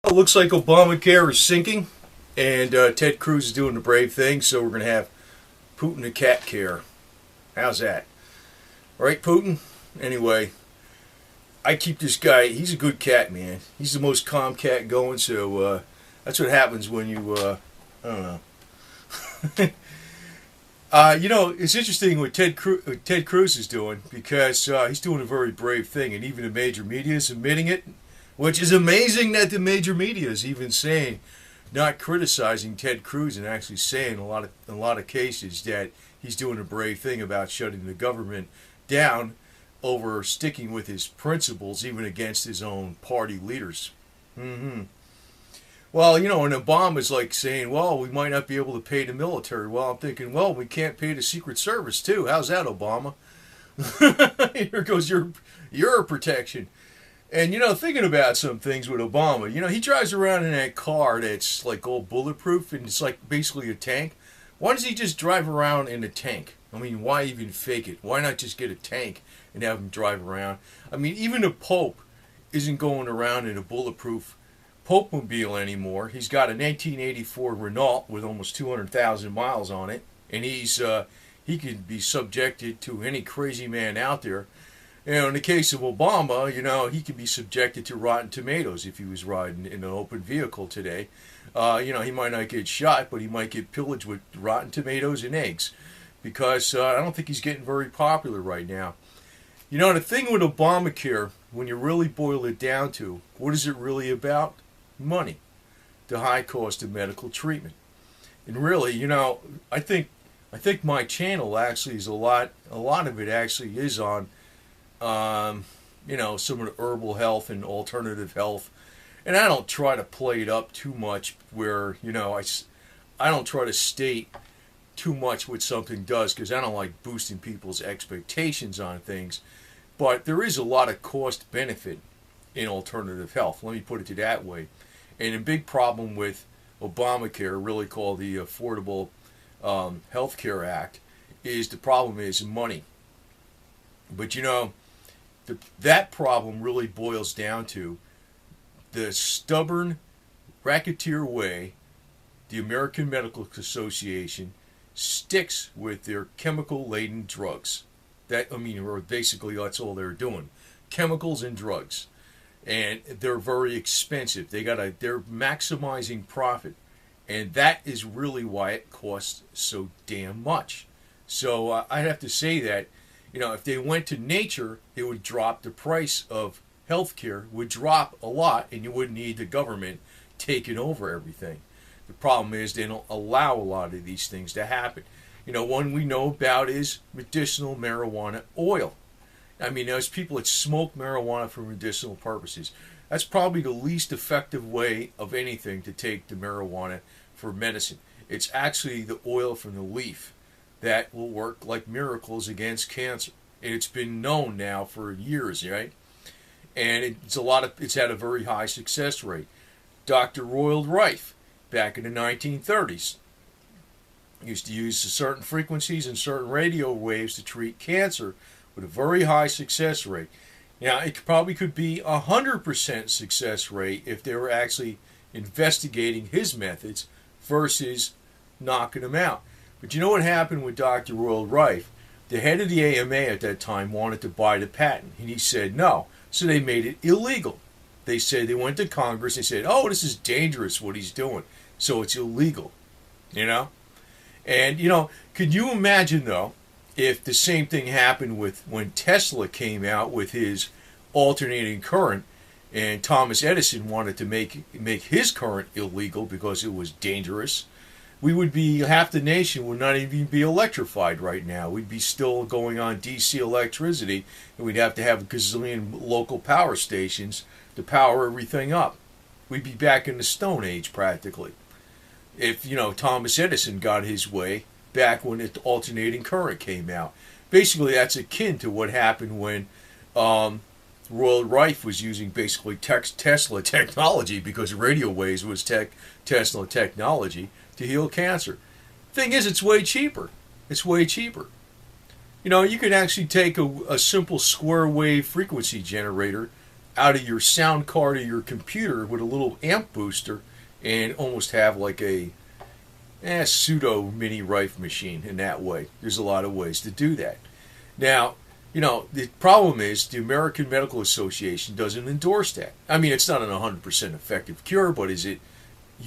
It looks like Obamacare is sinking, and Ted Cruz is doing the brave thing, so we're going to have Putin and cat care. How's that? Right, Putin? Anyway, I keep this guy, he's a good cat, man. He's the most calm cat going, so that's what happens when you, I don't know. It's interesting what Ted Cruz is doing, because he's doing a very brave thing, and even the major media is admitting it, which is amazing that the major media is even saying, not criticizing Ted Cruz, and actually saying in a lot of cases that he's doing a brave thing about shutting the government down over sticking with his principles, even against his own party leaders. Well, and Obama's like saying, well, we might not be able to pay the military. Well, I'm thinking, well, we can't pay the Secret Service, too. How's that, Obama? Here goes your protection. And, thinking about some things with Obama, he drives around in that car that's like all bulletproof, and it's like basically a tank. Why does he just drive around in a tank? I mean, why even fake it? Why not just get a tank and have him drive around? I mean, even the Pope isn't going around in a bulletproof Pope-mobile anymore. He's got a 1984 Renault with almost 200,000 miles on it, and he can be subjected to any crazy man out there. In the case of Obama, he could be subjected to rotten tomatoes if he was riding in an open vehicle today. He might not get shot, but he might get pillaged with rotten tomatoes and eggs, because I don't think he's getting very popular right now. The thing with Obamacare, when you really boil it down to, what is it really about? Money. The high cost of medical treatment. And really, I think my channel actually is a lot of it actually is on some of the herbal health and alternative health. And I don't try to play it up too much where, I don't try to state too much what something does, because I don't like boosting people's expectations on things. But there is a lot of cost benefit in alternative health. Let me put it that way. And a big problem with Obamacare, really called the Affordable Health Care Act, is the problem is money. But that problem really boils down to the stubborn, racketeer way the American Medical Association sticks with their chemical-laden drugs. Basically that's all they're doing. Chemicals and drugs. And they're very expensive. They're maximizing profit. And that is really why it costs so damn much. So I'd have to say that, if they went to nature, it would drop the price of healthcare, would drop a lot, and you wouldn't need the government taking over everything. The problem is they don't allow a lot of these things to happen. One we know about is medicinal marijuana oil. I mean, there's people that smoke marijuana for medicinal purposes. That's probably the least effective way of anything to take the marijuana for medicine. It's actually the oil from the leaf that will work like miracles against cancer. And it's been known now for years, right? And it's had a very high success rate. Dr. Royal Rife, back in the 1930s, used to use certain frequencies and certain radio waves to treat cancer with a very high success rate. Now, it probably could be 100% success rate if they were actually investigating his methods versus knocking them out. But you know what happened with Dr. Royal Rife? The head of the AMA at that time wanted to buy the patent, and he said no. So they made it illegal. They went to Congress and said, oh, this is dangerous what he's doing, so it's illegal. And, could you imagine, though, if the same thing happened with when Tesla came out with his alternating current, and Thomas Edison wanted to make his current illegal because it was dangerous? We would be, half the nation would not even be electrified right now. We'd be still going on DC electricity, and we'd have to have a gazillion local power stations to power everything up. We'd be back in the Stone Age practically. If, Thomas Edison got his way back when the alternating current came out. Basically, that's akin to what happened when Royal Rife was using basically Tesla technology, because radio waves was Tesla technology to heal cancer. Thing is, it's way cheaper. It's way cheaper. You could actually take a simple square wave frequency generator out of your sound card of your computer with a little amp booster and almost have like a pseudo mini Rife machine in that way. There's a lot of ways to do that. Now, the problem is the American Medical Association doesn't endorse that. I mean, it's not an 100% effective cure, but is it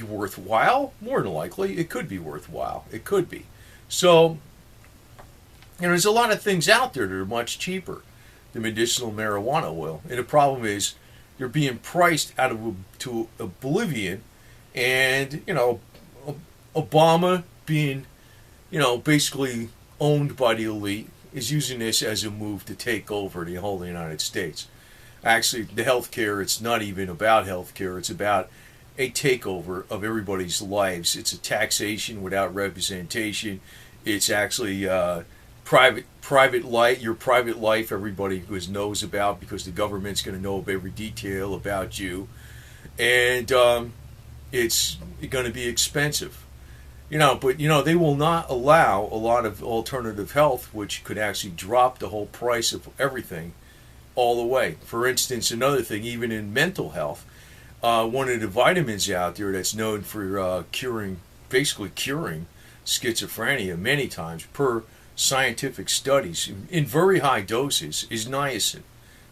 worthwhile? More than likely, it could be worthwhile. It could be. So, there's a lot of things out there that are much cheaper than medicinal marijuana oil. And the problem is they're being priced out of to oblivion. And, Obama being, basically owned by the elite is using this as a move to take over the whole United States. Actually, the healthcare, it's not even about healthcare. It's about a takeover of everybody's lives. It's a taxation without representation. It's actually private life, your private life, everybody knows about, because the government's going to know every detail about you. And it's going to be expensive. But they will not allow a lot of alternative health, which could actually drop the whole price of everything all the way. For instance, another thing, even in mental health, one of the vitamins out there that's known for curing schizophrenia many times per scientific studies in very high doses is niacin.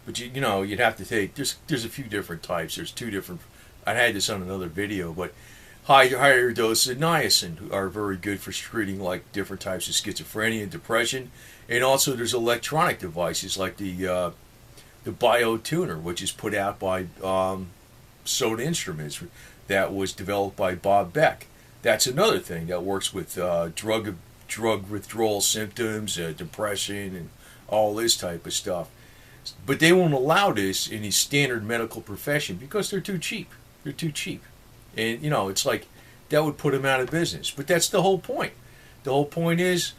But you'd have to take, there's a few different types. There's two different, I had this on another video, but higher doses of niacin are very good for treating like different types of schizophrenia and depression. And also there's electronic devices like the biotuner, which is put out by Soda Instruments, that was developed by Bob Beck. That's another thing that works with drug withdrawal symptoms, depression, and all this type of stuff. But they won't allow this in the standard medical profession because they're too cheap. They're too cheap. And, it's like that would put them out of business. But that's the whole point. The whole point is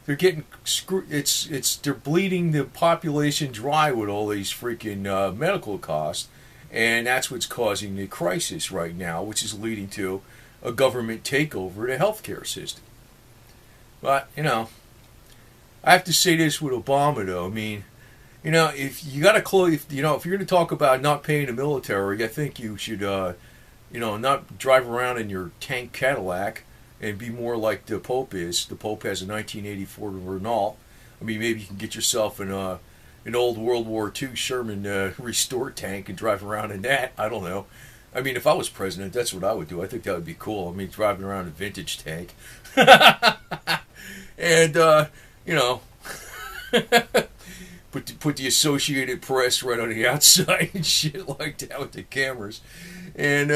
they're getting screwed. They're bleeding the population dry with all these freaking medical costs. And that's what's causing the crisis right now, which is leading to a government takeover of the healthcare system. But, I have to say this with Obama, though. I mean, if you got to close, if you're going to talk about not paying the military, I think you should, not drive around in your tank Cadillac and be more like the Pope is. The Pope has a 1984 Renault. I mean, maybe you can get yourself an old World War II Sherman restored tank and drive around in that. I don't know. I mean, if I was president, that's what I would do. I think that would be cool. I mean, driving around a vintage tank. And, put the Associated Press right on the outside and shit like that with the cameras. And,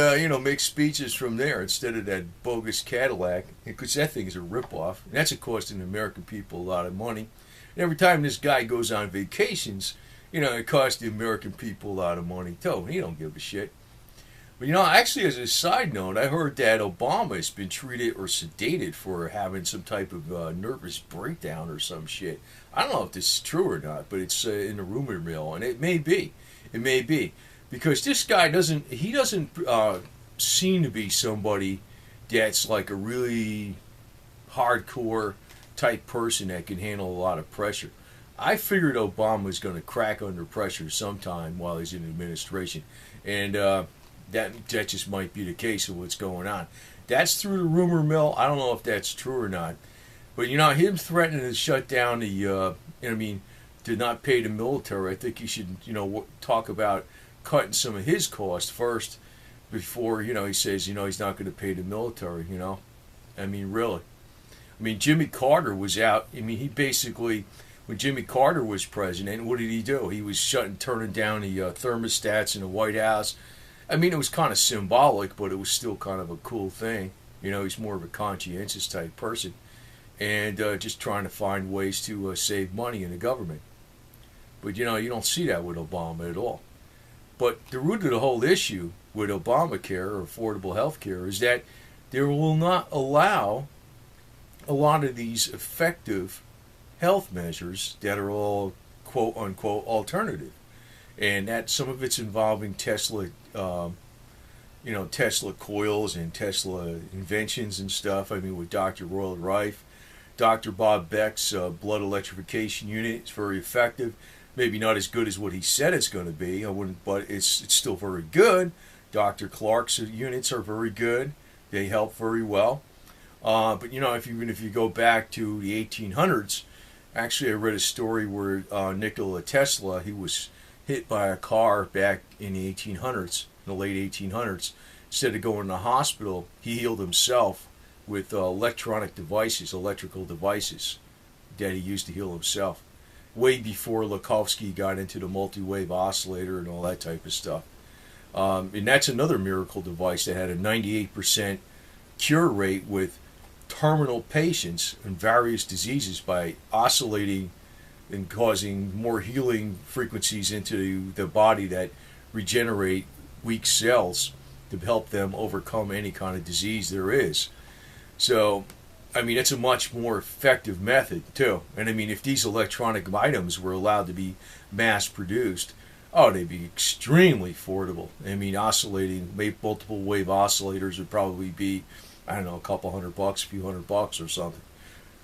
make speeches from there instead of that bogus Cadillac. Because that thing is a ripoff. And that's costing the American people a lot of money. And every time this guy goes on vacations, it costs the American people a lot of money, too. He don't give a shit. But, actually, as a side note, I heard that Obama has been treated or sedated for having some type of nervous breakdown or some shit. I don't know if this is true or not, but it's in the rumor mill, and it may be. It may be. Because this guy doesn't seem to be somebody that's like a really hardcore type person that can handle a lot of pressure. I figured Obama was going to crack under pressure sometime while he's in administration. And, that just might be the case of what's going on. That's through the rumor mill. I don't know if that's true or not. But, him threatening to shut down to not pay the military, I think he should, talk about cutting some of his costs first before, he says, he's not going to pay the military, I mean, really. I mean, Jimmy Carter was out. I mean, he basically, when Jimmy Carter was president, what did he do? He was turning down the thermostats in the White House. I mean, it was kind of symbolic, but it was still kind of a cool thing. He's more of a conscientious type person. And just trying to find ways to save money in the government. But, you don't see that with Obama at all. But the root of the whole issue with Obamacare or affordable health care is that they will not allow a lot of these effective health measures that are all quote-unquote alternative. And that some of it's involving Tesla, Tesla coils and Tesla inventions and stuff. I mean, with Dr. Royal Rife, Dr. Bob Beck's blood electrification unit is very effective. Maybe not as good as what he said it's going to be. I wouldn't, but it's still very good. Dr. Clark's units are very good. They help very well. But you know, even if you go back to the 1800s, actually, I read a story where Nikola Tesla, he was hit by a car back in the 1800s, in the late 1800s. Instead of going to the hospital, he healed himself with electronic devices, electrical devices that he used to heal himself. Way before Lakhovsky got into the multi-wave oscillator and all that type of stuff. And that's another miracle device that had a 98% cure rate with terminal patients in various diseases by oscillating and causing more healing frequencies into the body that regenerate weak cells to help them overcome any kind of disease there is. So, I mean, it's a much more effective method, too. And I mean, if these electronic items were allowed to be mass-produced, oh, they'd be extremely affordable. I mean, oscillating, multiple wave oscillators would probably be, I don't know, a couple $100, a few $100 or something.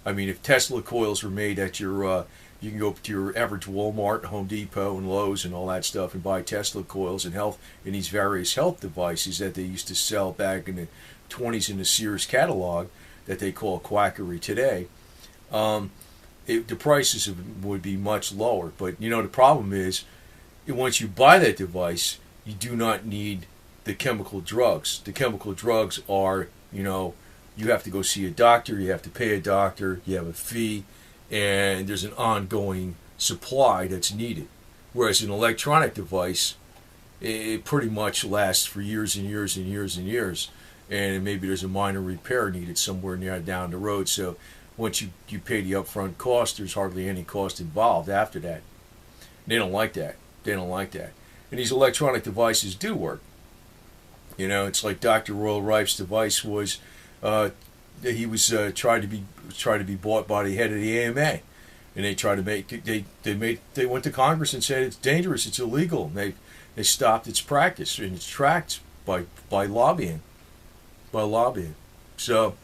I mean, if Tesla coils were made at your, you can go up to your average Walmart, Home Depot, and Lowe's and all that stuff and buy Tesla coils and these various health devices that they used to sell back in the 20s in the Sears catalog that they call quackery today. The prices would be much lower. But, you know, the problem is, once you buy that device, you do not need the chemical drugs. The chemical drugs are, you know, you have to go see a doctor, you have to pay a doctor, you have a fee, and there's an ongoing supply that's needed. Whereas an electronic device, it pretty much lasts for years and years and years and years. And maybe there's a minor repair needed somewhere near down the road. So once you pay the upfront cost, there's hardly any cost involved after that. They don't like that. They don't like that. And these electronic devices do work. You know, it's like Dr. Royal Rife's device was, he was tried to be bought by the head of the AMA, and they tried to make they went to Congress and said it's dangerous, it's illegal. And they stopped its practice and its tracks by lobbying. So,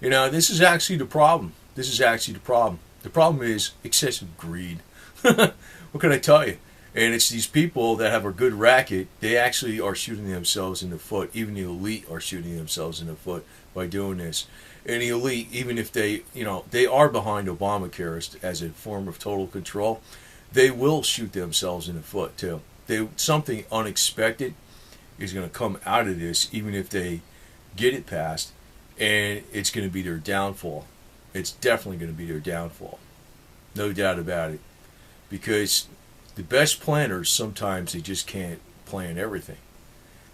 you know, this is actually the problem. The problem is excessive greed. What can I tell you? And it's these people that have a good racket, they actually are shooting themselves in the foot. Even the elite are shooting themselves in the foot by doing this. And the elite, even if they, you know, they are behind Obamacare as a form of total control, they will shoot themselves in the foot too. Something unexpected is going to come out of this, even if they get it passed, and it's going to be their downfall. It's definitely going to be their downfall. No doubt about it. Because the best planners, sometimes they just can't plan everything.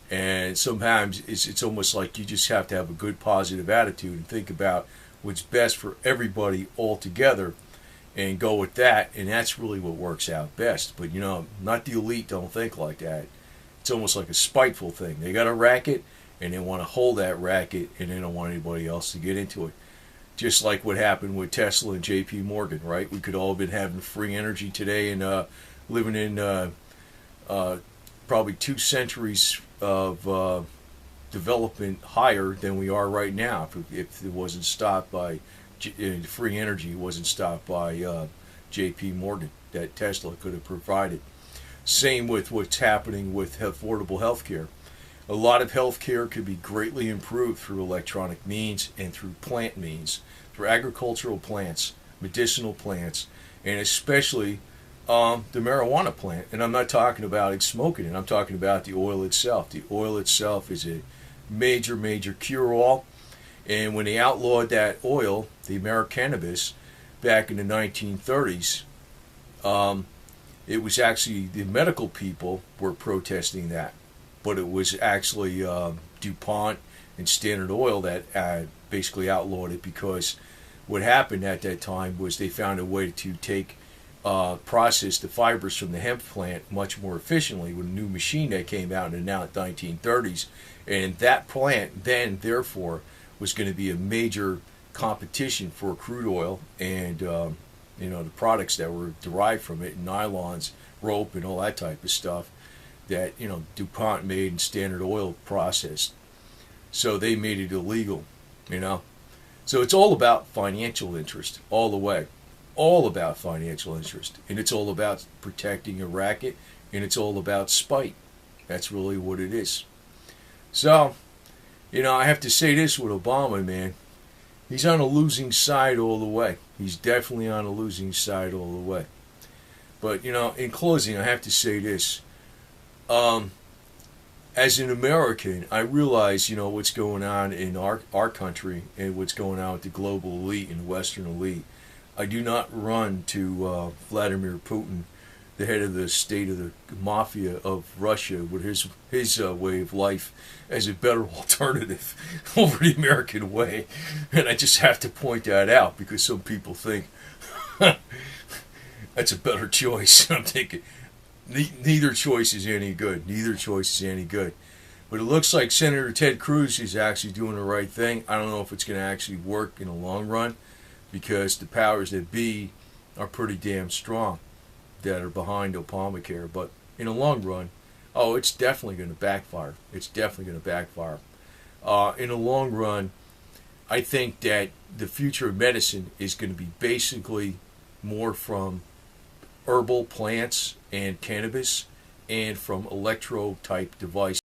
And sometimes it's almost like you just have to have a good positive attitude and think about what's best for everybody all together and go with that, and that's really what works out best. But, you know, not the elite don't think like that. It's almost like a spiteful thing. They got a racket, and they want to hold that racket, and they don't want anybody else to get into it. Just like what happened with Tesla and J.P. Morgan, right? We could all have been having free energy today and living in probably 2 centuries of development higher than we are right now if it wasn't stopped by free energy wasn't stopped by J.P. Morgan that Tesla could have provided. Same with what's happening with affordable health care. A lot of health care could be greatly improved through electronic means and through plant means, through agricultural plants, medicinal plants, and especially the marijuana plant. And I'm not talking about smoking it. I'm talking about the oil itself. The oil itself is a major, major cure-all. And when they outlawed that oil, the Americannabis, back in the 1930s, it was actually the medical people were protesting that. But it was actually DuPont and Standard Oil that basically outlawed it, because what happened at that time was they found a way to process the fibers from the hemp plant much more efficiently with a new machine that came out in the 1930s. And that plant then, therefore, was going to be a major competition for crude oil and the products that were derived from it, nylons, rope, and all that type of stuff that DuPont made and Standard Oil processed. So they made it illegal, So it's all about financial interest all the way. all about financial interest, and it's all about protecting a racket, and it's all about spite. That's really what it is. So, I have to say this with Obama, man. He's on a losing side all the way. He's definitely on a losing side all the way. But, in closing, I have to say this. As an American, I realize, what's going on in our country and what's going on with the global elite and the Western elite. I do not run to Vladimir Putin, the head of the state of the mafia of Russia, with his way of life as a better alternative over the American way. And I just have to point that out because some people think that's a better choice. I'm thinking neither choice is any good. Neither choice is any good. But it looks like Senator Ted Cruz is actually doing the right thing. I don't know if it's going to actually work in the long run, because the powers that be are pretty damn strong that are behind Obamacare. But in the long run, it's definitely going to backfire. It's definitely going to backfire. In the long run, I think that the future of medicine is going to be basically more from herbal plants and cannabis and from electro-type devices.